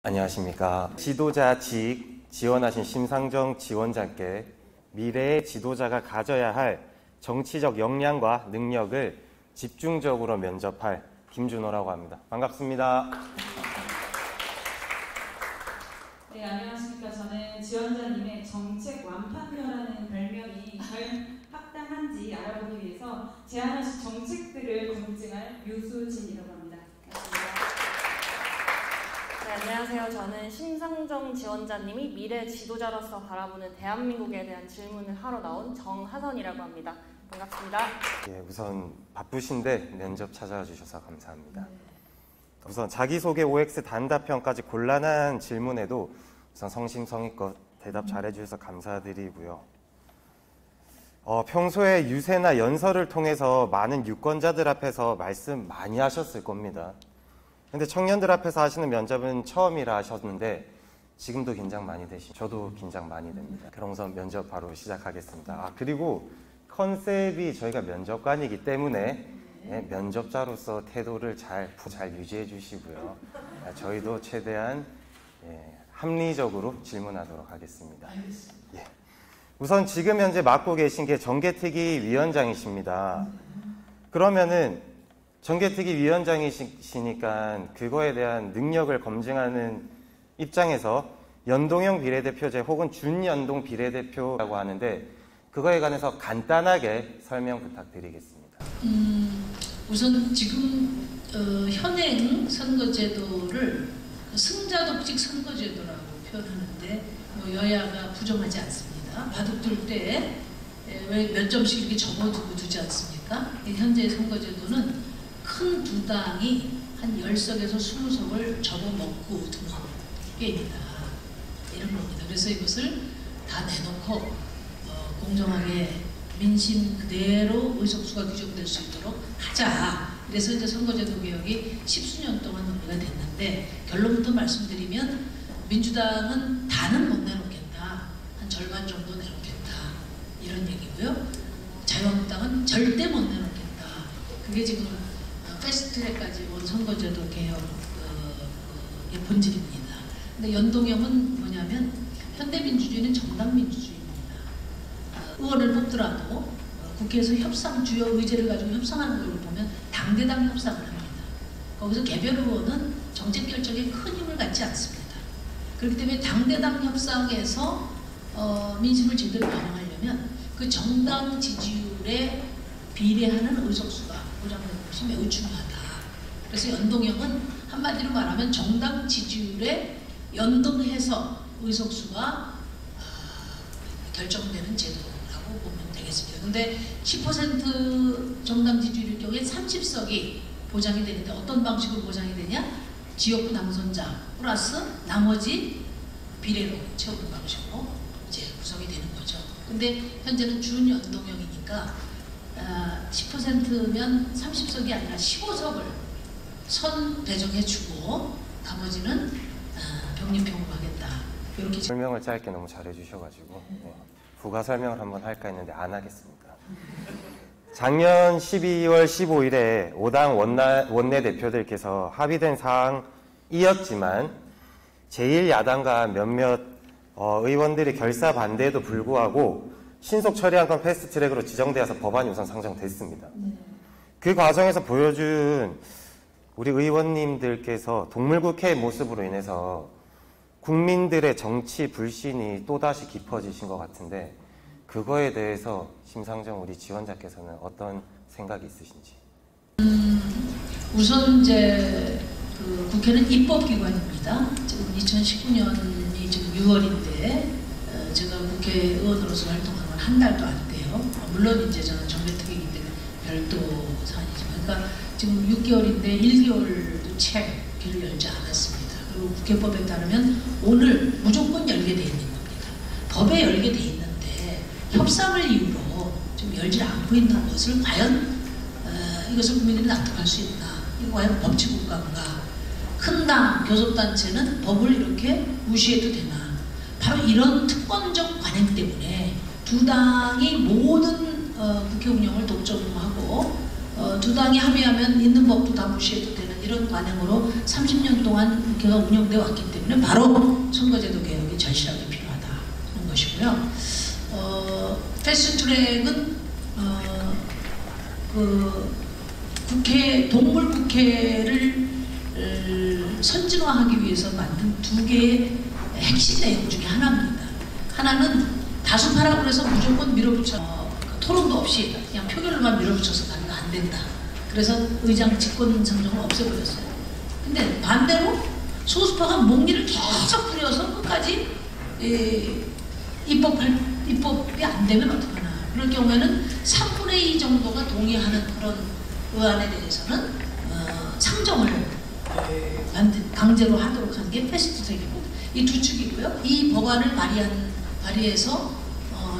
안녕하십니까. 지도자직 지원하신 심상정 지원자께 미래의 지도자가 가져야 할 정치적 역량과 능력을 집중적으로 면접할 김준호라고 합니다. 반갑습니다. 네, 안녕하십니까. 저는 지원자님의 정책 완판녀라는 별명이 과연 합당한지 알아보기 위해서 제안하신 정책들을 검증할 유수진이라고 합니다. 네, 안녕하세요. 저는 심상정 지원자님이 미래 지도자로서 바라보는 대한민국에 대한 질문을 하러 나온 정하선이라고 합니다. 반갑습니다. 예, 우선 바쁘신데 면접 찾아와 주셔서 감사합니다. 우선 자기소개 OX 단답형까지 곤란한 질문에도 우선 성심성의껏 대답 잘해주셔서 감사드리고요. 평소에 유세나 연설을 통해서 많은 유권자들 앞에서 말씀 많이 하셨을 겁니다. 근데 청년들 앞에서 하시는 면접은 처음이라 하셨는데 지금도 긴장 많이 되시죠? 저도 긴장 많이 됩니다. 그럼 우선 면접 바로 시작하겠습니다. 그리고 컨셉이 저희가 면접관이기 때문에 면접자로서 태도를 잘 유지해 주시고요. 저희도 최대한 합리적으로 질문하도록 하겠습니다. 예. 우선 지금 현재 맡고 계신 게 정개특위 위원장이십니다. 그러면은 정개특위 위원장이시니까 그거에 대한 능력을 검증하는 입장에서 연동형 비례대표제 혹은 준연동 비례대표라고 하는데 그거에 관해서 간단하게 설명 부탁드리겠습니다. 우선 지금 현행 선거제도를 승자독식 선거제도라고 표현하는데 여야가 부정하지 않습니다. 바둑둘 때 왜 몇 점씩 이렇게 접어두고 두지 않습니까? 현재 선거제도는 큰 두 당이 한 10석에서 20석을 접어먹고 두는 게임이다. 이런 겁니다. 그래서 이것을 다 내놓고 공정하게 민심 그대로 의석수가 규정될 수 있도록 하자. 그래서 이제 선거제도 개혁이 10수년 동안 논의가 됐는데 결론부터 말씀드리면 민주당은 다는 못 내놓겠다. 한 절반 정도 내놓겠다. 이런 얘기고요. 자유한국당은 절대 못 내놓겠다. 그게 지금 패스트트랙까지 온 선거제도 개혁의 본질입니다. 근데 연동형은 뭐냐면 현대민주주의는 정당민주주의입니다. 의원을 뽑더라도 국회에서 주요 의제를 가지고 협상하는 걸 보면 당대당 협상을 합니다. 거기서 개별 의원은 정책 결정에 큰 힘을 갖지 않습니다. 그렇기 때문에 당대당 협상에서 민심을 제대로 반영하려면 그 정당 지지율에 비례하는 의석수가 보장되는 것이 매우 중요하다. 그래서 연동형은 한마디로 말하면 정당 지지율에 연동해서 의석수가 결정되는 제도라고 보면 되겠습니다. 근데 10% 정당 지지율일 경우에 30석이 보장이 되는데 어떤 방식으로 보장이 되냐? 지역구 당선자 플러스 나머지 비례로 채우는 방식으로 이제 구성이 되는 거죠. 근데 현재는 준연동형이니까 10%면 30석이 아니라 15석을 선 배정해주고 나머지는 병립형으로 하겠다. 이렇게 설명을 짧게 너무 잘해주셔가지고 부가 설명을 한번 할까 했는데 안 하겠습니다. 작년 12월 15일에 5당 원내대표들께서 합의된 사항이었지만 제1야당과 몇몇 의원들의 결사 반대에도 불구하고 신속 처리한 건 패스트트랙으로 지정되어서 법안이 우선 상정됐습니다. 그 과정에서 보여준 우리 의원님들께서 동물국회의 모습으로 인해서 국민들의 정치 불신이 또다시 깊어지신 것 같은데 그거에 대해서 심상정 우리 지원자께서는 어떤 생각이 있으신지? 우선 이제 국회는 입법기관입니다. 지금 2019년이 지금 6월인데 제가 국회의원으로서 활동한 건 한 달도 안 돼요. 물론 이제 저는 정개특위이기 때문에 별도 사안이지만, 그러니까 지금 6개월인데 1개월도 채 귀를 열지 않았습니다. 그리고 국회법에 따르면 오늘 무조건 열게 돼 있는 겁니다. 법에 열게 돼 있는데 협상을 이유로 좀 열지 않고 있는 것을 과연 이것을 국민들이 납득할 수 있나? 이거 과연 법치국가인가? 큰 당, 교섭단체는 법을 이렇게 무시해도 되나? 바로 이런 특권적 관행 때문에 두 당이 모든 국회 운영을 독점으로 하고 두 당이 합의하면 있는 법도 다 무시해도 되는 이런 관행으로 30년 동안 걔가 운영되어 왔기 때문에 바로 선거제도 개혁이 절실하게 필요하다는 것이고요. 패스트트랙은 그 국회 동물 국회를 선진화하기 위해서 만든 두 개의 핵심 내용 중에 하나입니다. 하나는 다수파라고 해서 무조건 밀어붙여 토론도 없이 그냥 표결로만 밀어붙여서 가는 거 안 된다. 그래서 의장 직권 상정을 없애버렸어요. 근데 반대로 소수파가 목리를 계속 부려서 끝까지 입법이 안 되면 어떡하나. 그럴 경우에는 3분의 2 정도가 동의하는 그런 의안에 대해서는 상정을 강제로 하도록 하는 게 패스트트랙이고, 이 두 축이고요. 이 법안을 발의해서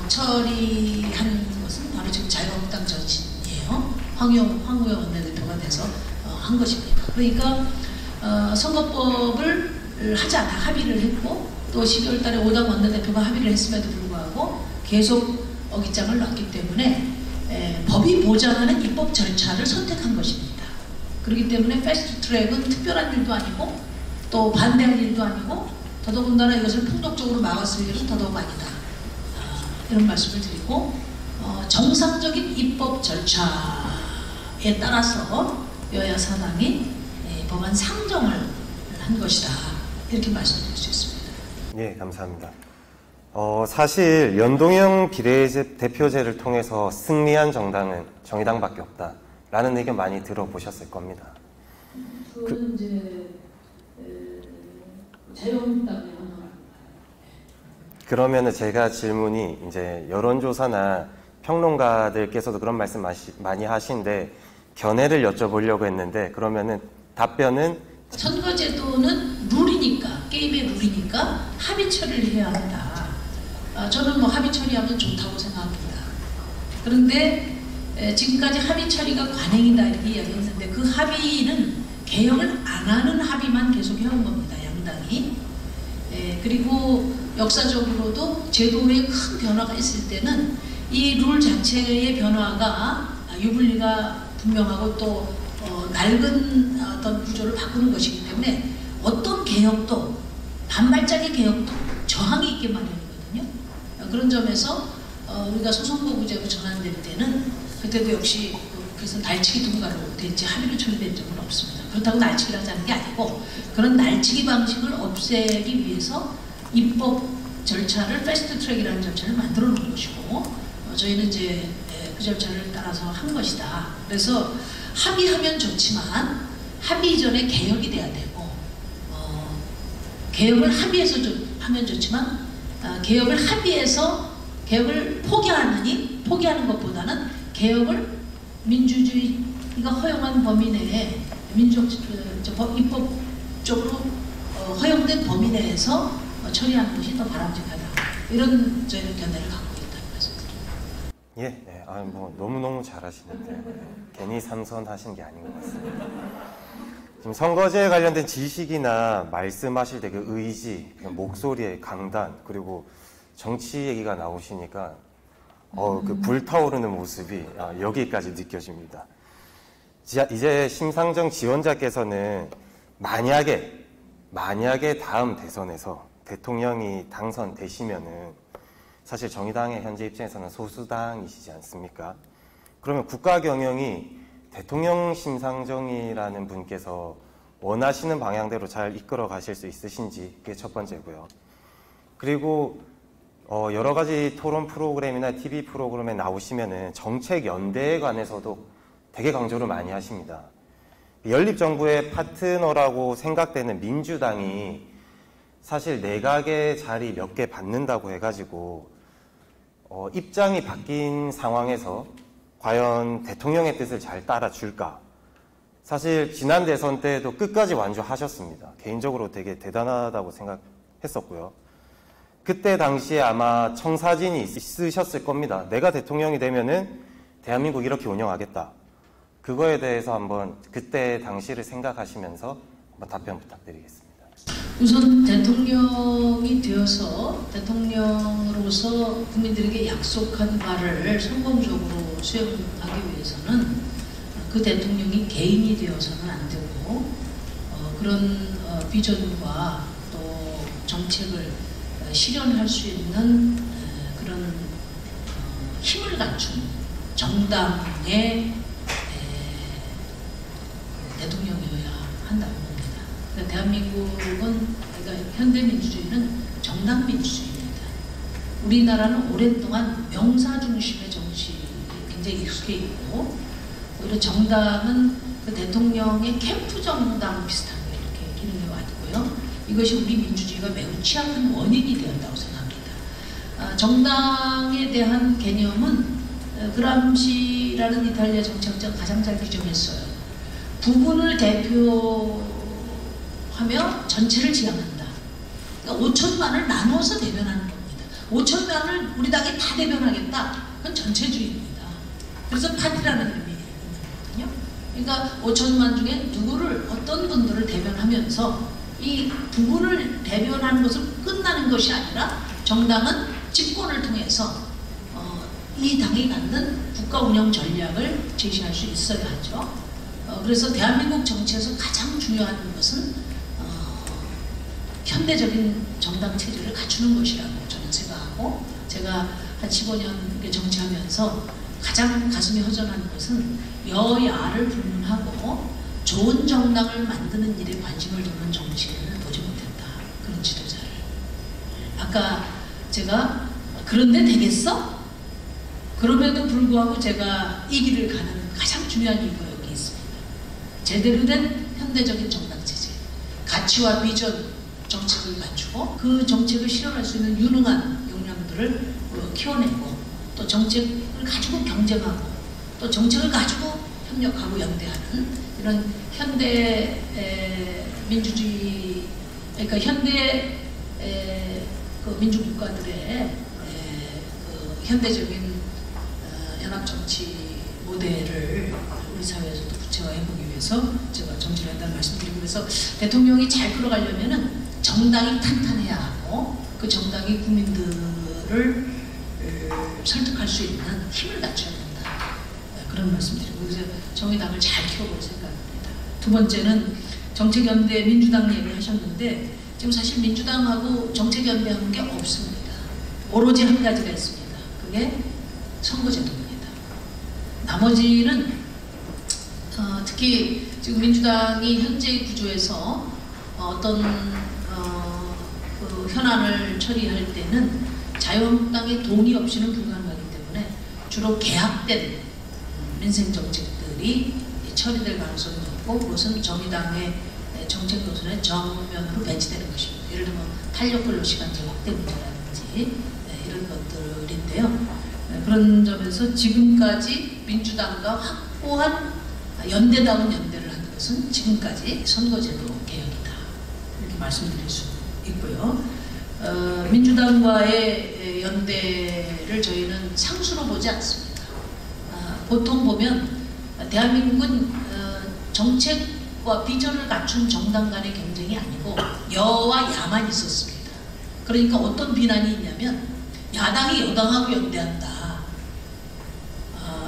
처리한 것은 바로 지금 자유한국당 전신이에요. 황우영 원내대표가 돼서 한 것입니다. 그러니까 선거법을 하자 다 합의를 했고, 또 12월 달에 5당 원내대표가 합의를 했음에도 불구하고 계속 어깃장을 놨기 때문에 법이 보장하는 입법 절차를 선택한 것입니다. 그렇기 때문에 패스트트랙은 특별한 일도 아니고 또 반대할 일도 아니고 더더군다나 이것을 폭력적으로 막았을 일은 더더욱 아니다. 이런 말씀을 드리고, 정상적인 입법 절차에 따라서 여야 사당이 법안 상정을 한 것이다. 이렇게 말씀드릴 수 있습니다. 예, 감사합니다. 사실 연동형 비례대표제를 통해서 승리한 정당은 정의당밖에 없다라는 의견 많이 들어보셨을 겁니다. 그거는 이제 자유한국당의 그러면은 제가 질문이 이제 여론조사나 평론가들께서도 그런 말씀 많이 하시는데 견해를 여쭤보려고 했는데, 그러면은 답변은 선거제도는 룰이니까, 게임의 룰이니까 합의 처리를 해야 한다. 저는 뭐 합의 처리하면 좋다고 생각합니다. 그런데 지금까지 합의 처리가 관행이다 이렇게 이야기했는데, 그 합의는 개혁을 안 하는 합의만 계속 해온 겁니다. 양당이. 그리고 역사적으로도 제도에 큰 변화가 있을 때는 이 룰 자체의 변화가 유불리가 분명하고 또 낡은 어떤 구조를 바꾸는 것이기 때문에 어떤 개혁도, 반발적인 개혁도 저항이 있게 마련이거든요. 그런 점에서 우리가 소선거구제로 전환될 때는 그때도 역시 그래서 날치기 통과로 됐지 합의로 처리된 적은 없습니다. 그렇다고 날치기를 하자는 게 아니고, 그런 날치기 방식을 없애기 위해서 입법 절차를 패스트트랙이라는 절차를 만들어 놓은 것이고, 저희는 이제 그 절차를 따라서 한 것이다. 그래서 합의하면 좋지만 합의 이전에 개혁이 돼야 되고, 개혁을 합의해서 하면 좋지만 개혁을 합의해서 개혁을 포기하는 것보다는 개혁을 민주주의가 허용한 범위 내에 입법적으로 허용된 범위 내에서 처리하는 것이 더 바람직하다. 이런 저희는 견해를 갖고 있다는 말씀드립니다. 예, 뭐 너무너무 잘하시는데 괜히 삼선하신 게 아닌 것 같습니다. 지금 선거제에 관련된 지식이나 말씀하실 때 그 의지, 목소리의 강단, 그리고 정치 얘기가 나오시니까 그 불타오르는 모습이 여기까지 느껴집니다. 이제 심상정 지원자께서는 만약에 다음 대선에서 대통령이 당선되시면은 사실 정의당의 현재 입장에서는 소수당이시지 않습니까? 그러면 국가 경영이 대통령 심상정이라는 분께서 원하시는 방향대로 잘 이끌어 가실 수 있으신지, 그게 첫 번째고요. 그리고 여러 가지 토론 프로그램이나 TV 프로그램에 나오시면은 정책 연대에 관해서도 되게 강조를 많이 하십니다. 연립정부의 파트너라고 생각되는 민주당이 사실 내각의 자리 몇 개 받는다고 해가지고 입장이 바뀐 상황에서 과연 대통령의 뜻을 잘 따라줄까? 사실 지난 대선 때도 끝까지 완주하셨습니다. 개인적으로 되게 대단하다고 생각했었고요. 그때 당시에 아마 청사진이 있으셨을 겁니다. 내가 대통령이 되면은 대한민국 이렇게 운영하겠다. 그거에 대해서 한번 그때 당시를 생각하시면서 한번 답변 부탁드리겠습니다. 우선 대통령이 되어서 대통령으로서 국민들에게 약속한 바를 성공적으로 수행하기 위해서는 그 그 대통령이 개인이 되어서는 안 되고 그런 비전과 또 정책을 실현할 수 있는 그런 힘을 갖춘 정당의 대통령이어야 한다고 봅니다. 그러니까 대한민국은, 그러니까 현대민주주의는 정당 민주주의입니다. 우리나라는 오랫동안 명사 중심의 정치에 굉장히 익숙해 있고, 오히려 정당은 그 대통령의 캠프 정당 비슷하게 이렇게 기능해 왔고요. 이것이 우리 민주주의가 매우 취약한 원인이 되었다고 생각합니다. 정당에 대한 개념은 그람시라는 이탈리아 정치학자가 가장 잘 규정했어요. 부분을 대표하며 전체를 지향한다. 그러니까 5천만을 나눠서 대변하는 겁니다. 5천만을 우리 당이 다 대변하겠다. 그건 전체주의입니다. 그래서 파티라는 의미거든요. 그러니까 5천만 중에 누구를, 어떤 분들을 대변하면서 이 부분을 대변하는 것을 끝나는 것이 아니라 정당은 집권을 통해서 이 당이 갖는 국가 운영 전략을 제시할 수 있어야 하죠. 그래서 대한민국 정치에서 가장 중요한 것은 현대적인 정당 체제를 갖추는 것이라고 저는 생각하고, 제가 한 15년 정치하면서 가장 가슴이 허전한 것은 여야를 불문하고 좋은 정당을 만드는 일에 관심을 두는 정치인을 보지 못했다. 그런 지도자를. 아까 제가 그런데 되겠어? 그럼에도 불구하고 제가 이 길을 가는 가장 중요한 이유가 여기 있습니다. 제대로 된 현대적인 정당 체제, 가치와 비전, 정책을 갖추고 그 정책을 실현할 수 있는 유능한 역량들을 키워내고, 또 정책을 가지고 경쟁하고, 또 정책을 가지고 협력하고 연대하는 이런 현대 민주주의, 그러니까 현대 그 민주국가들의 그 현대적인 연합 정치 모델을 우리 사회에서도 구체화해보기 위해서 제가 정치를 한다는 말씀드리고, 그래서 대통령이 잘 끌어가려면은 정당이 탄탄해야 하고, 그 정당이 국민들을 설득할 수 있는 힘을 갖춰야 된다. 그런 말씀드리고, 그래서 정의당을 잘 키워볼 생각입니다. 두 번째는 정책연대 민주당 얘기하셨는데, 지금 사실 민주당하고 정책연대하는 게 없습니다. 오로지 한 가지가 있습니다. 그게 선거제도입니다. 나머지는 특히 지금 민주당이 현재의 구조에서 어떤 그 현안을 처리할 때는 자유한국당의 동의 없이는 불가능하기 때문에 주로 개합된 민생 정책들이 처리될 가능성이 높고, 그것은 정의당의 정책 노선에 정면으로 배치되는 것입니다. 예를 들면 탄력근로시간제 확대 문제라든지 이런 것들인데요. 그런 점에서 지금까지 민주당과 확고한 연대다운 연대를 하는 것은 지금까지 선거제도 개혁이다. 이렇게 말씀드릴 수 있고요. 민주당과의 연대를 저희는 상수로 보지 않습니다. 보통 보면 대한민국은 정책과 비전을 갖춘 정당 간의 경쟁이 아니고 여와 야만 있었습니다. 그러니까 어떤 비난이 있냐면 야당이 여당하고 연대한다.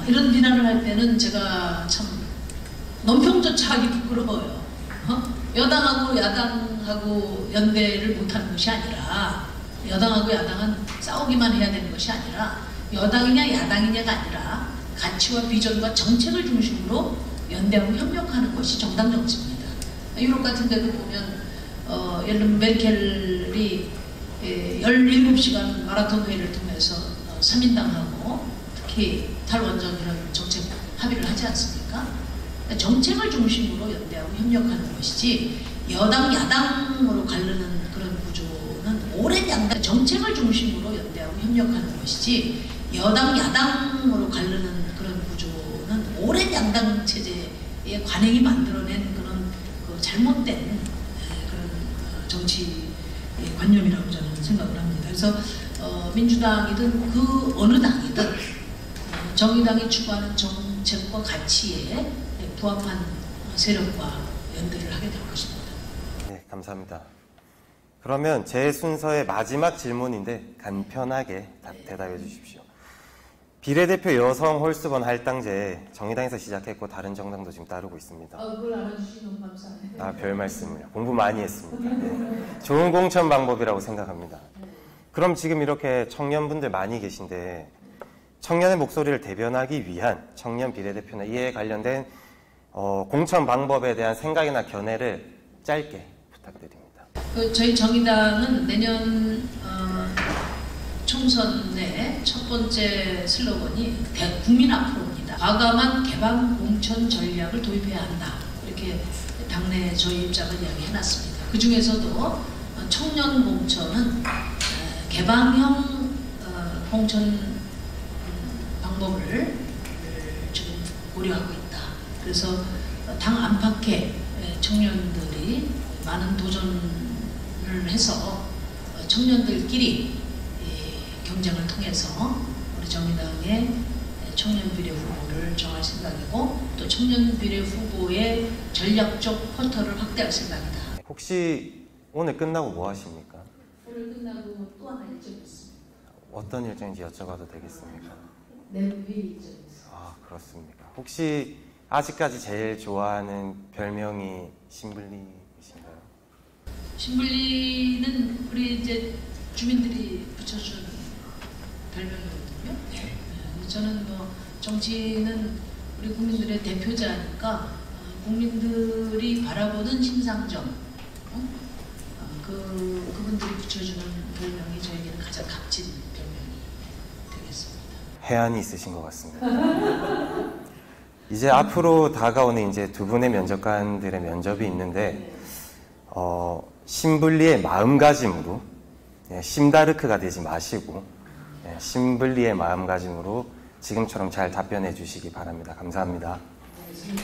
이런 비난을 할 때는 제가 참 논평조차 하기 부끄러워요. 여당하고 야당하고 연대를 못하는 것이 아니라, 여당하고 야당은 싸우기만 해야 되는 것이 아니라, 여당이냐 야당이냐가 아니라 가치와 비전과 정책을 중심으로 연대하고 협력하는 것이 정당 정치입니다. 유럽 같은 데도 보면 예를 들면 메르켈이 17시간 마라톤 회의를 통해서 3인당하고 특히 탈원전 이런 정책 합의를 하지 않습니까? 정책을 중심으로 연대하고 협력하는 것이지, 여당 야당으로 가르는 그런 구조는 오랜 양당, 정책을 중심으로 연대하고 협력하는 것이지 여당 야당으로 가르는 그런 구조는 오랜 양당 체제의 관행이 만들어낸 그런 그 잘못된 그런 정치 관념이라고 저는 생각을 합니다. 그래서 민주당이든 그 어느 당이든 정의당이 추구하는 정책과 가치에 부합한 세력과 연대를 하게 될 것입니다. 네, 감사합니다. 그러면 제 순서의 마지막 질문인데 간편하게 대답해 주십시오. 비례대표 여성 홀수번 할당제 정의당에서 시작했고 다른 정당도 지금 따르고 있습니다. 그걸 알아주시면 너무 감사해요. 별 말씀을요. 공부 많이 했습니다. 네. 좋은 공천 방법이라고 생각합니다. 그럼 지금 이렇게 청년분들 많이 계신데 청년의 목소리를 대변하기 위한 청년 비례대표나 이에 관련된 공천 방법에 대한 생각이나 견해를 짧게 부탁드립니다. 저희 정의당은 내년 총선 내 첫 번째 슬로건이 국민 앞으로입니다. 과감한 개방 공천 전략을 도입해야 한다. 이렇게 당내 저희 입장을 이야기해놨습니다. 그 중에서도 청년 공천은 개방형 공천 방법을 지금 고려하고 있다. 그래서 당 안팎의 청년들이 많은 도전을 해서 청년들끼리 경쟁을 통해서 우리 정의당의 청년 비례 후보를 정할 생각이고 또 청년 비례 후보의 전략적 포털을 확대할 생각이다. 혹시 오늘 끝나고 뭐 하십니까? 오늘 끝나고 또 하나 일정이 있습니다. 어떤 일정인지 여쭤봐도 되겠습니까? 내일 일정이 있습니다. 그렇습니까? 혹시 아직까지 제일 좋아하는 별명이 신불리이신가요? 신불리는 우리 이제 주민들이 붙여준 별명이거든요. 네. 저는 정치는 우리 국민들의 대표자니까 국민들이 바라보는 심상정 그분들이 붙여주는 별명이 저에게는 가장 값진 별명이 되겠습니다. 해안이 있으신 것 같습니다. 이제 앞으로 다가오는 이제 두 분의 면접관들의 면접이 있는데 신불리의 마음가짐으로 심다르크가 되지 마시고 신불리의 마음가짐으로 지금처럼 잘 답변해 주시기 바랍니다. 감사합니다. 네,